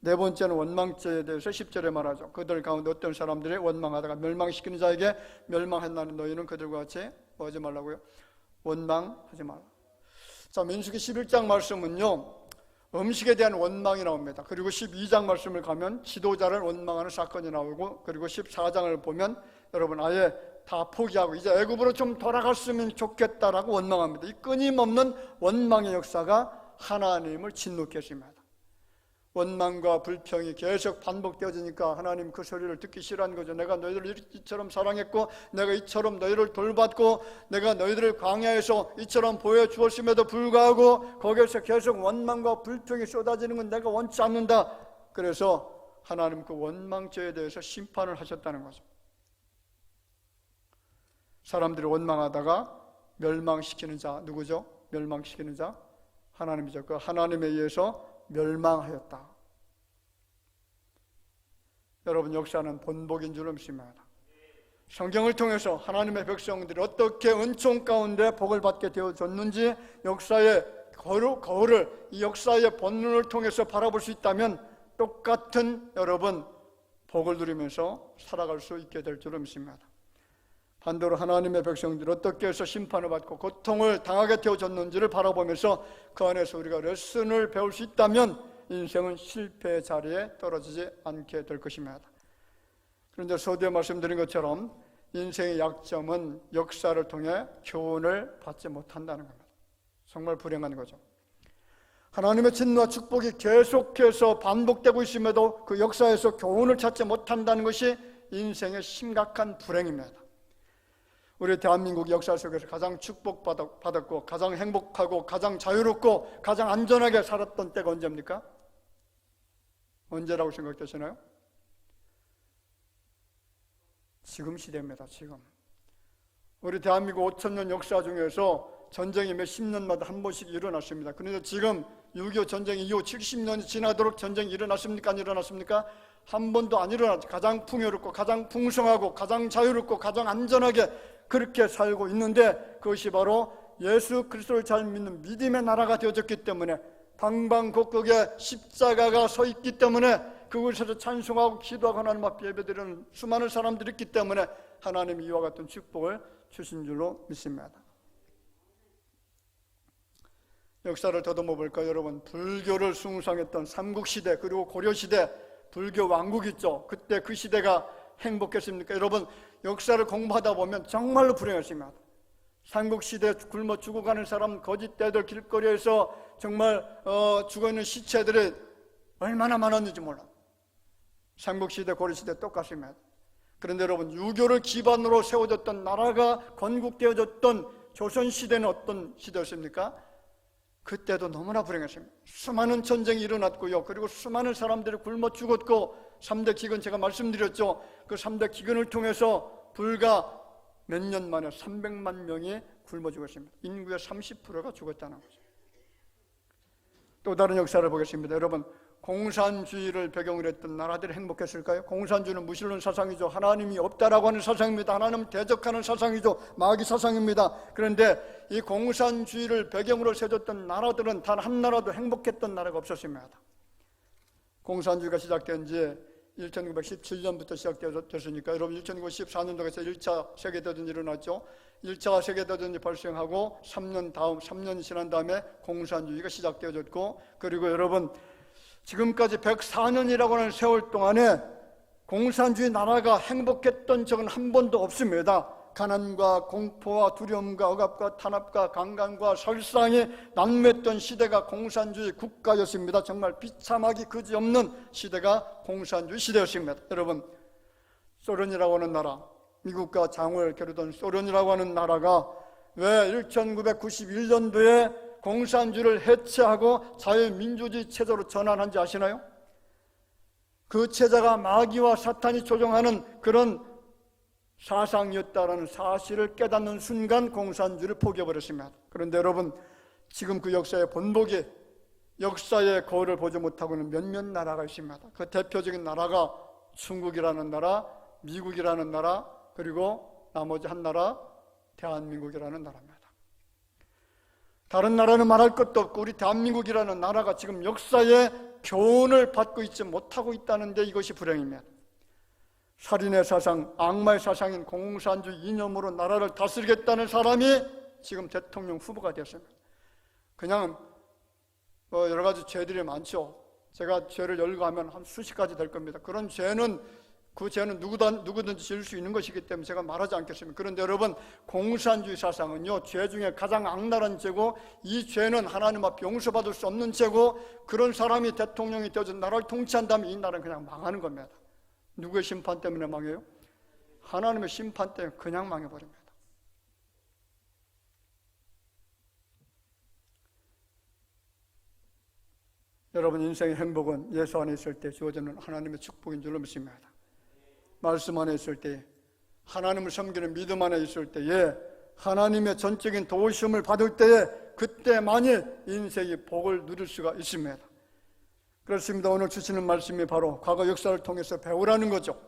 네 번째는 원망죄에 대해서 10절에 말하죠. 그들 가운데 어떤 사람들이 원망하다가 멸망시키는 자에게 멸망했나니 너희는 그들과 같이 뭐 하지 말라고요? 원망하지 말라. 자, 민수기 11장 말씀은요, 음식에 대한 원망이 나옵니다. 그리고 12장 말씀을 가면 지도자를 원망하는 사건이 나오고, 그리고 14장을 보면 여러분 아예 다 포기하고 이제 애굽으로 좀 돌아갔으면 좋겠다라고 원망합니다. 이 끊임없는 원망의 역사가 하나님을 진노케 했습니다. 원망과 불평이 계속 반복되어지니까 하나님 그 소리를 듣기 싫어한 거죠. 내가 너희들을 이처럼 사랑했고 내가 이처럼 너희를 돌봤고 내가 너희들을 광야에서 이처럼 보여주었음에도 불구하고 거기에서 계속 원망과 불평이 쏟아지는 건 내가 원치 않는다. 그래서 하나님 그 원망죄에 대해서 심판을 하셨다는 거죠. 사람들이 원망하다가 멸망시키는 자 누구죠? 멸망시키는 자 하나님이죠. 그 하나님에 의해서 멸망하였다. 여러분, 역사는 본복인 줄 믿습니다. 성경을 통해서 하나님의 백성들이 어떻게 은총 가운데 복을 받게 되어졌는지 역사의 거울을 이 역사의 본문을 통해서 바라볼 수 있다면 똑같은 여러분 복을 누리면서 살아갈 수 있게 될 줄 믿습니다. 반대로 하나님의 백성들이 어떻게 해서 심판을 받고 고통을 당하게 되어졌는지를 바라보면서 그 안에서 우리가 레슨을 배울 수 있다면 인생은 실패의 자리에 떨어지지 않게 될 것입니다. 그런데 서두에 말씀드린 것처럼 인생의 약점은 역사를 통해 교훈을 받지 못한다는 겁니다. 정말 불행한 거죠. 하나님의 진노와 축복이 계속해서 반복되고 있음에도 그 역사에서 교훈을 찾지 못한다는 것이 인생의 심각한 불행입니다. 우리 대한민국 역사 속에서 가장 축복받았고 가장 행복하고 가장 자유롭고 가장 안전하게 살았던 때가 언제입니까? 언제라고 생각되시나요? 지금 시대입니다. 지금 우리 대한민국 5,000년 역사 중에서 전쟁이 몇십 년마다 한 번씩 일어났습니다. 그런데 지금 6.25 전쟁 이후 70년이 지나도록 전쟁이 일어났습니까? 안 일어났습니까? 한 번도 안 일어났죠. 가장 풍요롭고 가장 풍성하고 가장 자유롭고 가장 안전하게 그렇게 살고 있는데 그것이 바로 예수 그리스도를 잘 믿는 믿음의 나라가 되어졌기 때문에 방방곡곡에 십자가가 서 있기 때문에 그곳에서 찬송하고 기도하고 하나님 앞에 예배드리는 수많은 사람들이 있기 때문에 하나님이 이와 같은 축복을 주신 줄로 믿습니다. 역사를 더듬어 볼까요? 여러분, 불교를 숭상했던 삼국시대 그리고 고려시대 불교 왕국 있죠. 그때 그 시대가 행복했습니까? 여러분, 역사를 공부하다 보면 정말로 불행했습니다. 삼국시대 굶어 죽어가는 사람, 거짓대들 길거리에서 정말 죽어있는 시체들이 얼마나 많았는지 몰라. 삼국시대 고려시대 똑같습니다. 그런데 여러분, 유교를 기반으로 세워졌던 나라가 건국되어졌던 조선시대는 어떤 시대였습니까? 그때도 너무나 불행했습니다. 수많은 전쟁이 일어났고요. 그리고 수많은 사람들이 굶어 죽었고 3대 기근 제가 말씀드렸죠. 그 3대 기근을 통해서 불과 몇 년 만에 300만 명이 굶어 죽었습니다. 인구의 30%가 죽었다는 거죠. 또 다른 역사를 보겠습니다. 여러분, 공산주의를 배경으로 했던 나라들이 행복했을까요? 공산주의는 무신론 사상이죠. 하나님이 없다라고 하는 사상입니다. 하나님을 대적하는 사상이죠. 마귀 사상입니다. 그런데 이 공산주의를 배경으로 세웠던 나라들은 단 한 나라도 행복했던 나라가 없었습니다. 공산주의가 시작된 지 1917년부터 시작됐으니까 여러분 1914년도에서 1차 세계대전이 일어났죠. 1차 세계대전이 발생하고 3년이 지난 다음에 공산주의가 시작되어졌고, 그리고 여러분 지금까지 104년이라고 하는 세월 동안에 공산주의 나라가 행복했던 적은 한 번도 없습니다. 가난과 공포와 두려움과 억압과 탄압과 강간과 설상이 난무했던 시대가 공산주의 국가였습니다. 정말 비참하기 그지없는 시대가 공산주의 시대였습니다. 여러분, 소련이라고 하는 나라, 미국과 장을 겨루던 소련이라고 하는 나라가 왜 1991년도에 공산주의를 해체하고 자유민주주의 체제로 전환한지 아시나요? 그 체제가 마귀와 사탄이 조종하는 그런 사상이었다라는 사실을 깨닫는 순간 공산주의를 포기해버렸습니다. 그런데 여러분, 지금 그 역사의 본보기, 역사의 거울을 보지 못하고는 몇몇 나라가 있습니다. 그 대표적인 나라가 중국이라는 나라, 미국이라는 나라, 그리고 나머지 한 나라, 대한민국이라는 나라입니다. 다른 나라는 말할 것도 없고 우리 대한민국이라는 나라가 지금 역사의 교훈을 받고 있지 못하고 있다는 데 이것이 불행입니다. 살인의 사상, 악마의 사상인 공산주의 이념으로 나라를 다스리겠다는 사람이 지금 대통령 후보가 되었습니다. 그냥 여러 가지 죄들이 많죠. 제가 죄를 열거하면 한 수십 가지 될 겁니다. 그런 죄는 그 죄는 누구든지 지을 수 있는 것이기 때문에 제가 말하지 않겠습니다. 그런데 여러분, 공산주의 사상은요, 죄 중에 가장 악랄한 죄고 이 죄는 하나님 앞에 용서받을 수 없는 죄고, 그런 사람이 대통령이 되어서 나라를 통치한다면 이 나라는 그냥 망하는 겁니다. 누구의 심판 때문에 망해요? 하나님의 심판 때문에 그냥 망해버립니다. 여러분, 인생의 행복은 예수 안에 있을 때 주어지는 하나님의 축복인 줄로 믿습니다. 말씀 안에 있을 때, 하나님을 섬기는 믿음 안에 있을 때에, 하나님의 전적인 도우심을 받을 때에, 그때만이 인생의 복을 누릴 수가 있습니다. 그렇습니다. 오늘 주시는 말씀이 바로 과거 역사를 통해서 배우라는 거죠.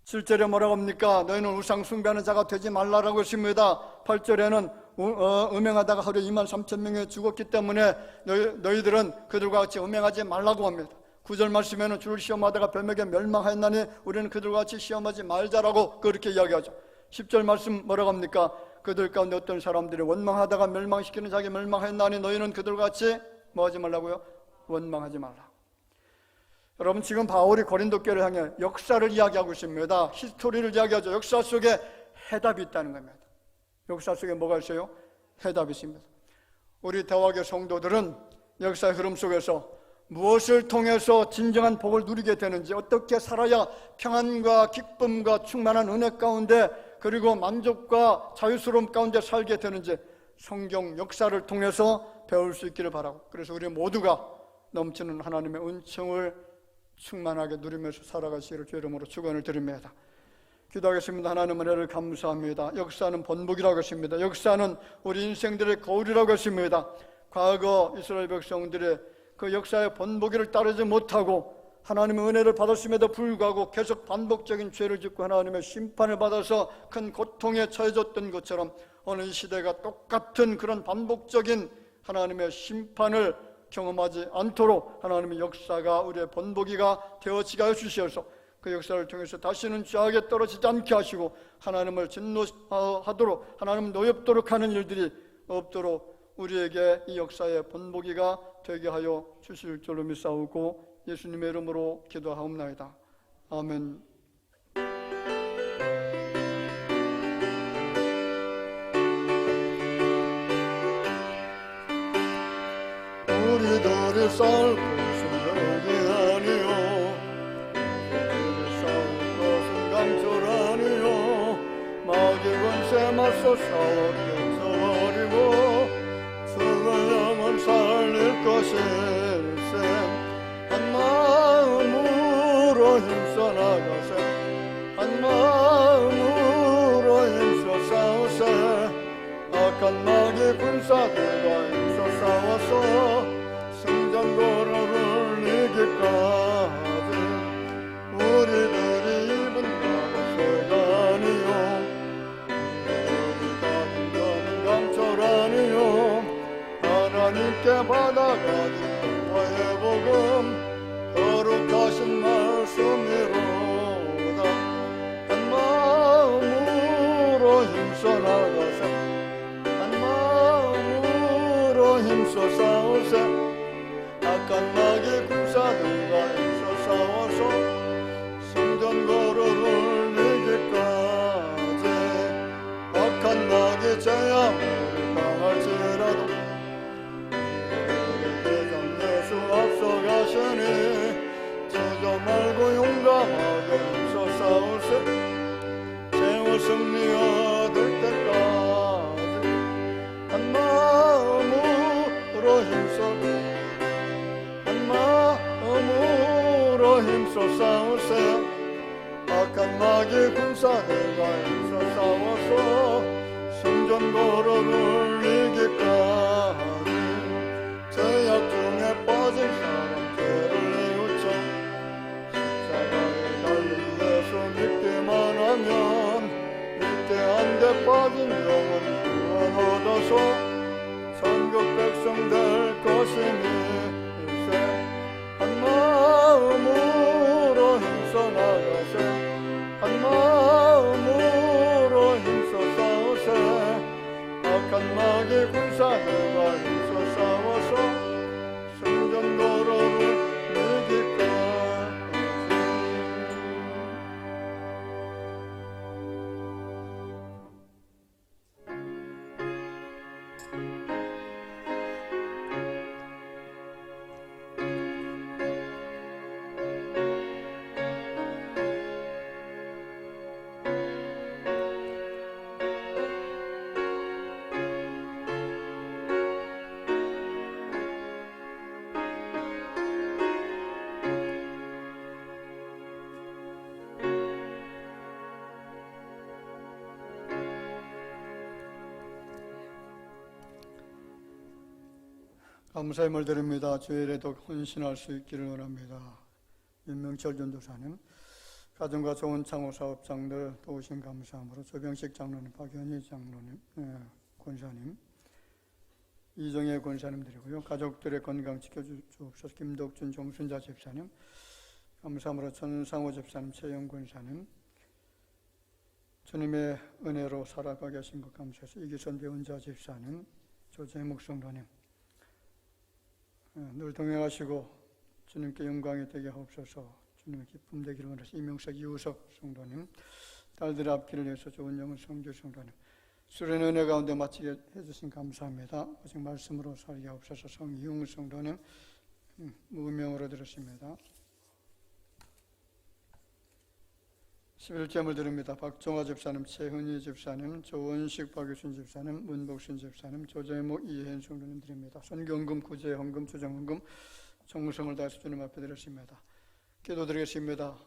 7절에 뭐라고 합니까? 너희는 우상 숭배하는 자가 되지 말라라고 했습니다. 8절에는 음행하다가 하루에 23,000명이 죽었기 때문에 너희들은 그들과 같이 음행하지 말라고 합니다. 9절 말씀에는 주를 시험하다가 뱀에게 멸망하였나니 우리는 그들과 같이 시험하지 말자라고 그렇게 이야기하죠. 10절 말씀 뭐라고 합니까? 그들 가운데 어떤 사람들이 원망하다가 멸망시키는 자기 멸망하였나니 너희는 그들과 같이 뭐 하지 말라고요? 원망하지 말라. 여러분, 지금 바울이 고린도 교회를 향해 역사를 이야기하고 있습니다. 히스토리를 이야기하죠. 역사 속에 해답이 있다는 겁니다. 역사 속에 뭐가 있어요? 해답이 있습니다. 우리 대화교 성도들은 역사의 흐름 속에서 무엇을 통해서 진정한 복을 누리게 되는지, 어떻게 살아야 평안과 기쁨과 충만한 은혜 가운데 그리고 만족과 자유스러움 가운데 살게 되는지 성경 역사를 통해서 배울 수 있기를 바라고, 그래서 우리 모두가 넘치는 하나님의 은총을 충만하게 누리면서 살아가시기를 주 이름으로 축원을 드립니다. 기도하겠습니다. 하나님 은혜를 감사합니다. 역사는 번복이라고 했습니다. 역사는 우리 인생들의 거울이라고 했습니다. 과거 이스라엘 백성들의 그 역사의 번복이를 따르지 못하고 하나님의 은혜를 받았음에도 불구하고 계속 반복적인 죄를 짓고 하나님의 심판을 받아서 큰 고통에 처해졌던 것처럼 오늘 이 시대가 똑같은 그런 반복적인 하나님의 심판을 경험하지 않도록 하나님의 역사가 우리의 번복이가 되어지게 하여 주시어서 그 역사를 통해서 다시는 죄악에 떨어지지 않게 하시고 하나님을 진노하도록, 하나님 노엽도록 하는 일들이 없도록 우리에게 이 역사의 번복이가 되게 하여 주실 줄로 믿사오고 예수님의 이름으로 기도하옵나이다. 아멘. 우리들이 살 것은 여기 아니요, 우리들이 싸울 것은 강철 아니요, 마귀 권세 맞서 싸워 깨쳐버리고 죽은 영혼 살릴 것일세. 한 마음으로 힘써 나가세, 한 마음으로 힘써 싸우세. 악한 마귀 군사들과 힘써 싸워서 승전고로를 이기까지 우리들이 입은 나라새가 아니요, 우리들이 가진 것은 강철 아니요, 하나님께 받아가진 화의 복음 거룩하신 말씀이로다. 한 마음으로 힘써 나가세, 한 마음으로 힘써 싸우세. 악한 마귀 군사들과 힘써 싸워서 승전거로를 이기까지 악한 마귀 제약을 당할지라도 우리 대장 예수 앞서가시니 주저 말고 용감하게 힘써 싸우세. 최후 승리 얻을 때까지 한 마음으로 힘써, 마음으로 힘써 싸우세. 악한 마귀 군사들과 힘써 싸워서 승전고로를 이기까지 죄악 중에 빠진 사람 죄를 뉘우쳐 십자가에 달린 예수 믿기만 하면 위대한 데 빠진 영혼 구원 얻어서 천국 백성 될 것이니 한 마음으로 힘써 나가세, 한 마음으로 힘써 싸우세. 악한 마귀 군사들과 힘써 싸워서 승전고로를 이기까지. 감사의 말 드립니다. 주일에도 헌신할 수 있기를 원합니다. 윤명철 전도사님, 가정과 좋은 창호 사업장들 도우신 감사함으로 조병식 장로님, 박현희 장로님, 권사님, 이정혜 권사님 드리고요. 가족들의 건강 지켜주옵소서. 김덕준 정순자 집사님, 감사함으로 전상호 집사님, 최영 권사님, 주님의 은혜로 살아가 계신 것 감사해서 이기선 대원자 집사님, 조재목 성도님 늘 동행하시고 주님께 영광이 되게 하옵소서. 주님의 기쁨 되기를 원하시 이명석 이우석 성도님, 딸들 앞길을 위해서 좋은 영은 성주 성도님, 수련 은혜 가운데 마치게 해주신 감사합니다. 오직 말씀으로 살게 하옵소서. 성희웅 성도님 무명으로 들었습니다. 11점을 드립니다. 박종화 집사님, 최훈희 집사님, 조원식 박유순 집사님, 문복순 집사님, 조재목 이혜인 성도님 드립니다. 손경금, 구제, 헌금, 주정헌금 정성을 다해서 주님 앞에 드렸습니다. 기도드리겠습니다.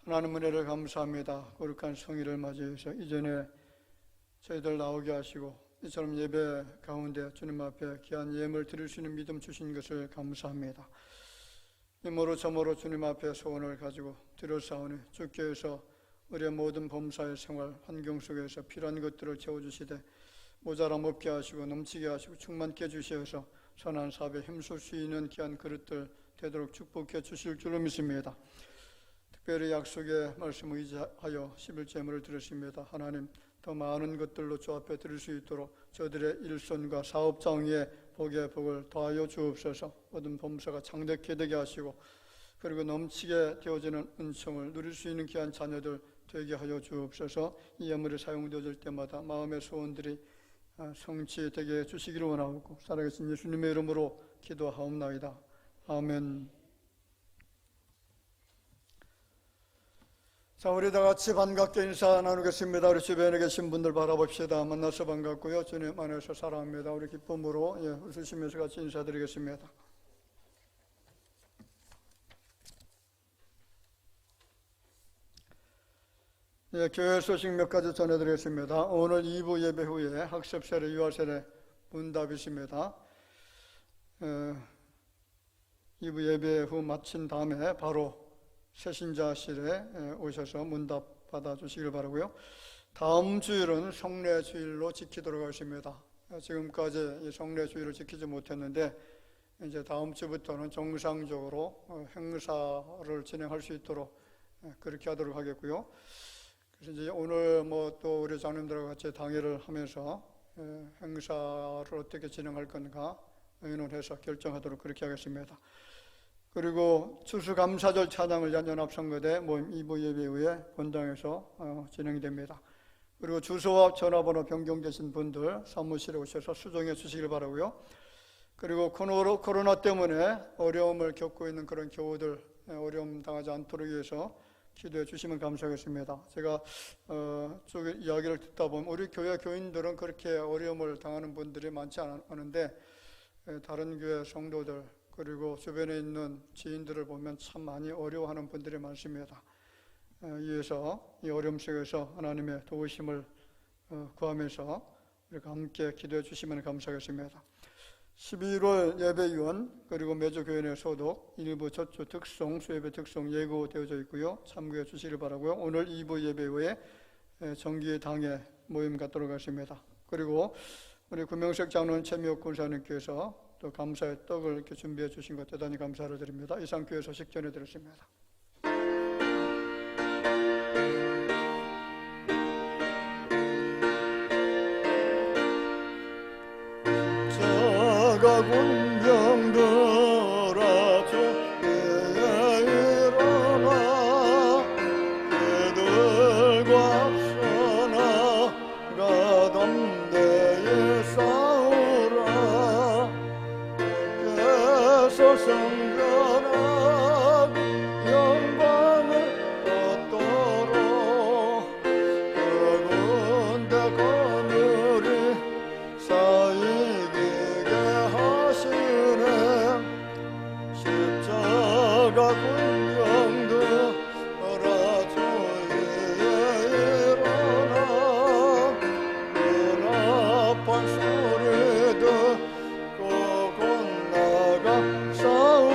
하나님 은혜를 감사합니다. 거룩한 성의를 맞이해서 이전에 저희들 나오게 하시고 이처럼 예배 가운데 주님 앞에 귀한 예물 드릴 수 있는 믿음 주신 것을 감사합니다. 이모로 저모로 주님 앞에 소원을 가지고 드렸사오니 주께서 우리의 모든 범사의 생활 환경 속에서 필요한 것들을 채워주시되 모자람 없게 하시고 넘치게 하시고 충만케 주시어서 선한 사업에 힘쓸 수 있는 귀한 그릇들 되도록 축복해 주실 줄로 믿습니다. 특별히 약속의 말씀을 의지하여 11제물을 드렸습니다. 하나님 더 많은 것들로 주 앞에 드릴 수 있도록 저들의 일손과 사업 장위에 복의 복을 더하여 주옵소서. 모든 범사가 창대케 되게 하시고 그리고 넘치게 되어지는 은총을 누릴 수 있는 귀한 자녀들 되게 하여 주옵소서. 이 예물이 사용되어질 때마다 마음의 소원들이 성취되게 해주시기를 원하옵고 살아계신 예수님의 이름으로 기도하옵나이다. 아멘. 자, 우리 다 같이 반갑게 인사 나누겠습니다. 우리 주변에 계신 분들 바라봅시다. 만나서 반갑고요. 주님 안에서 사랑합니다. 우리 기쁨으로 웃으시면서 같이 인사드리겠습니다. 교회 소식 몇 가지 전해드리겠습니다. 오늘 2부 예배 후에 학습세례, 유아세례 문답이십니다. 2부 예배 후 마친 다음에 바로 새신자실에 오셔서 문답 받아주시길 바라고요. 다음 주일은 성례주일로 지키도록 하겠습니다. 지금까지 성례주일을 지키지 못했는데 이제 다음 주부터는 정상적으로 행사를 진행할 수 있도록 그렇게 하도록 하겠고요. 그래서 이제 오늘 또 우리 장님들과 같이 당회를 하면서 행사를 어떻게 진행할 건가 의논해서 결정하도록 그렇게 하겠습니다. 그리고 추수감사절 찬양을 연합성거대 모임 2부 예배 후에 본당에서 진행이 됩니다. 그리고 주소와 전화번호 변경되신 분들 사무실에 오셔서 수정해 주시길 바라고요. 그리고 코로나 때문에 어려움을 겪고 있는 그런 교우들 어려움 당하지 않도록 위해서 기도해 주시면 감사하겠습니다. 제가 쭉 이야기를 듣다 보면 우리 교회 교인들은 그렇게 어려움을 당하는 분들이 많지 않은데 다른 교회 성도들 그리고 주변에 있는 지인들을 보면 참 많이 어려워하는 분들이 많습니다. 이에서 이 어려움 속에서 하나님의 도우심을 구하면서 우리가 함께 기도해 주시면 감사하겠습니다. 11월 예배위원 그리고 매주 교회 내 소독 일부 저주 특송 수예배 특송 예고되어져 있고요. 참고해 주시길 바라고요. 오늘 2부 예배 후에 정기의 당회 모임 갖도록 하겠습니다. 그리고 우리 구명석 장로님 최미옥 권사님께서 또 감사의 떡을 이렇게 준비해 주신 것 대단히 감사를 드립니다. 이상 교회 소식 전해드렸습니다. 군병들아 주께에 일어나 그들과 앞서 나가 담대히 싸우라 주께서 성전한 영광을 얻도록 그 군대 거느리 쌓이게 십자가 군병들아 주위에 일어나 연합한 소리 듣고 곧 나가 싸우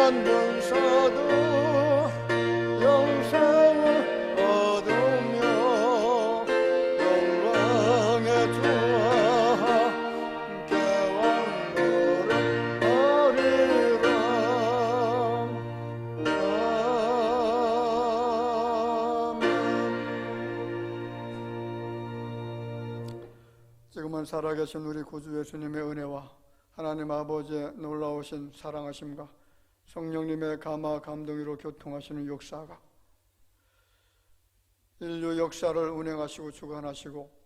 무한 권사도 영생을 얻으며 영광의 주와 함께 왕노릇하리라. 지금은 살아계신 우리 구주 예수님의 은혜와 하나님 아버지의 놀라우신 사랑하심과 성령님의 감화 감동으로 교통하시는 역사가 인류 역사를 운행하시고 주관하시고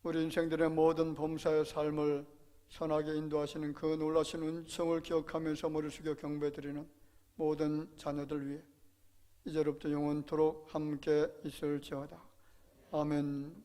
우리 인생들의 모든 범사의 삶을 선하게 인도하시는 그 놀라신 은총을 기억하면서 머리 숙여 경배드리는 모든 자녀들 위해 이제로부터 영원토록 함께 있을지어다. 아멘.